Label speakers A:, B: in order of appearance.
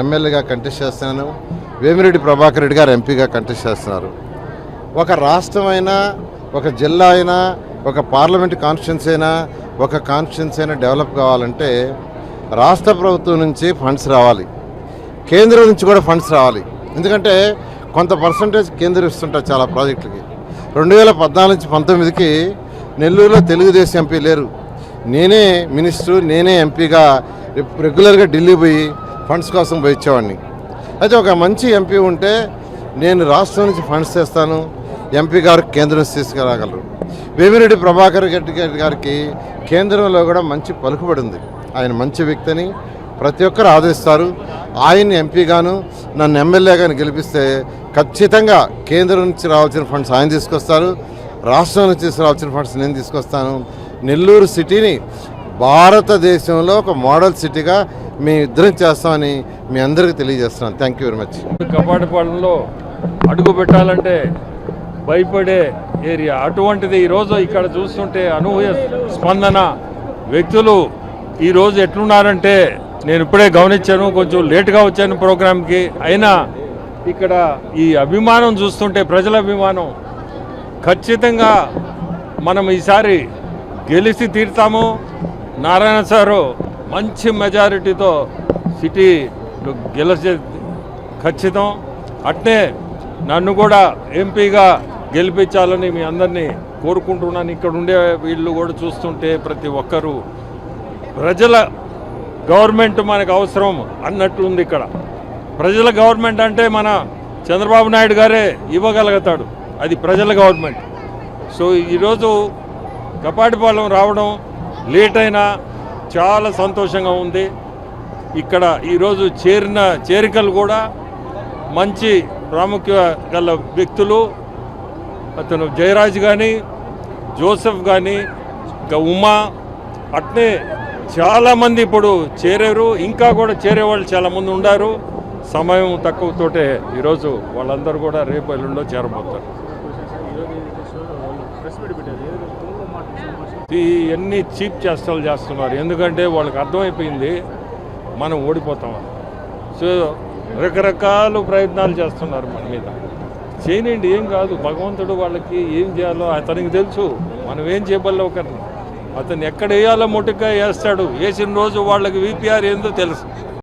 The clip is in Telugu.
A: ఎమ్మెల్యేగా కంటెస్ట్ చేస్తున్నాను. వేమిరెడ్డి ప్రభాకర్ రెడ్డి గారు ఎంపీగా కంటెస్ట్ చేస్తున్నారు. ఒక రాష్ట్రమైనా, ఒక జిల్లా అయినా, ఒక పార్లమెంట్ కాన్స్టిట్యున్సీ అయినా, ఒక కాన్స్టిట్యున్సీ అయినా డెవలప్ కావాలంటే రాష్ట్ర ప్రభుత్వం నుంచి ఫండ్స్ రావాలి, కేంద్రం నుంచి కూడా ఫండ్స్ రావాలి. ఎందుకంటే కొంత పర్సంటేజ్ కేంద్రం ఇస్తుంటారు చాలా ప్రాజెక్టులకి. 2014 నుంచి 19కి నెల్లూరులో తెలుగుదేశం ఎంపీ లేరు. నేనే మినిస్టరు, నేనే ఎంపీగా రెగ్యులర్గా ఢిల్లీ పోయి ఫండ్స్ కోసం పోయి ఇచ్చేవాడిని. అయితే ఒక మంచి ఎంపీ ఉంటే నేను రాష్ట్రం నుంచి ఫండ్స్ చేస్తాను, ఎంపీ గారు కేంద్రం నుంచి తీసుకురాగలరు. వేమిరెడ్డి ప్రభాకర్ రెడ్డి గారికి కేంద్రంలో కూడా మంచి పలుకుబడి ఉంది. ఆయన మంచి వ్యక్తిని ప్రతి ఒక్కరు ఆదరిస్తారు. ఆయన్ని ఎంపీగాను నన్ను ఎమ్మెల్యేగాను గెలిపిస్తే ఖచ్చితంగా కేంద్రం నుంచి రావాల్సిన ఫండ్స్ ఆయన తీసుకొస్తారు, రాష్ట్రం నుంచి తీసుకురావాల్సిన ఫండ్స్ నేను తీసుకొస్తాను. నెల్లూరు సిటీని భారతదేశంలో ఒక మోడల్ సిటీగా మేము ఇద్దరం చేస్తామని మీ అందరికీ తెలియజేస్తున్నాను. Thank you very much.
B: కపాటిపాలెంలో అడుగు పెట్టాలంటే భయపడే ఏరియా, అటువంటిది ఈరోజు ఇక్కడ చూస్తుంటే అనూహ్య స్పందన. వ్యక్తులు ఈరోజు ఎట్లున్నారంటే నేను ఇప్పుడే గమనించాను, కొంచెం లేటుగా వచ్చాను ప్రోగ్రాంకి, అయినా ఇక్కడ ఈ అభిమానం చూస్తుంటే, ప్రజల అభిమానం, ఖచ్చితంగా మనం ఈసారి గెలిచి తీరుతాము. నారాయణ సారు మంచి మెజారిటీతో సిటీ గెలిచే ఖచ్చితం. అట్నే నన్ను కూడా ఎంపీగా గెలిపించాలని మీ అందరినీ కోరుకుంటున్నాను. ఇక్కడ ఉండే వీళ్ళు కూడా చూస్తుంటే ప్రతి ఒక్కరూ ప్రజల గవర్నమెంట్ మనకు అవసరం అన్నట్లుంది. ఇక్కడ ప్రజల గవర్నమెంట్ అంటే మన చంద్రబాబు నాయుడు గారే ఇవ్వగలుగుతాడు, అది ప్రజల గవర్నమెంట్. సో ఈరోజు కపాటిపాలెం రావడం లేట్ అయినా చాలా సంతోషంగా ఉంది. ఇక్కడ ఈరోజు చేరికలు కూడా మంచి ప్రాముఖ్యత గల వ్యక్తులు, అతను జయరాజ్ కానీ, జోసెఫ్ కానీ, ఇంకా ఉమా, అట్నే చాలామంది ఇప్పుడు చేరారు, ఇంకా కూడా చేరేవాళ్ళు చాలామంది ఉన్నారు. సమయం తక్కువతోటే ఈరోజు వాళ్ళందరూ కూడా రేపు ఎల్లుండో చేరబోతారు. ఇవన్నీ చీప్ చేష్టలు చేస్తున్నారు, ఎందుకంటే వాళ్ళకి అర్థమైపోయింది మనం ఓడిపోతామని. సో రకరకాల ప్రయత్నాలు చేస్తున్నారు మన మీద. చేయనండి, ఏం కాదు, భగవంతుడు వాళ్ళకి ఏం చేయాలో అతనికి తెలుసు. మనం ఏం చేయబల్ల ఒకరిని, అతను ఎక్కడ వేయాలో మొట్టుగా వేస్తాడు. వేసిన రోజు వాళ్ళకి వీపీఆర్ ఏందో తెలుసు.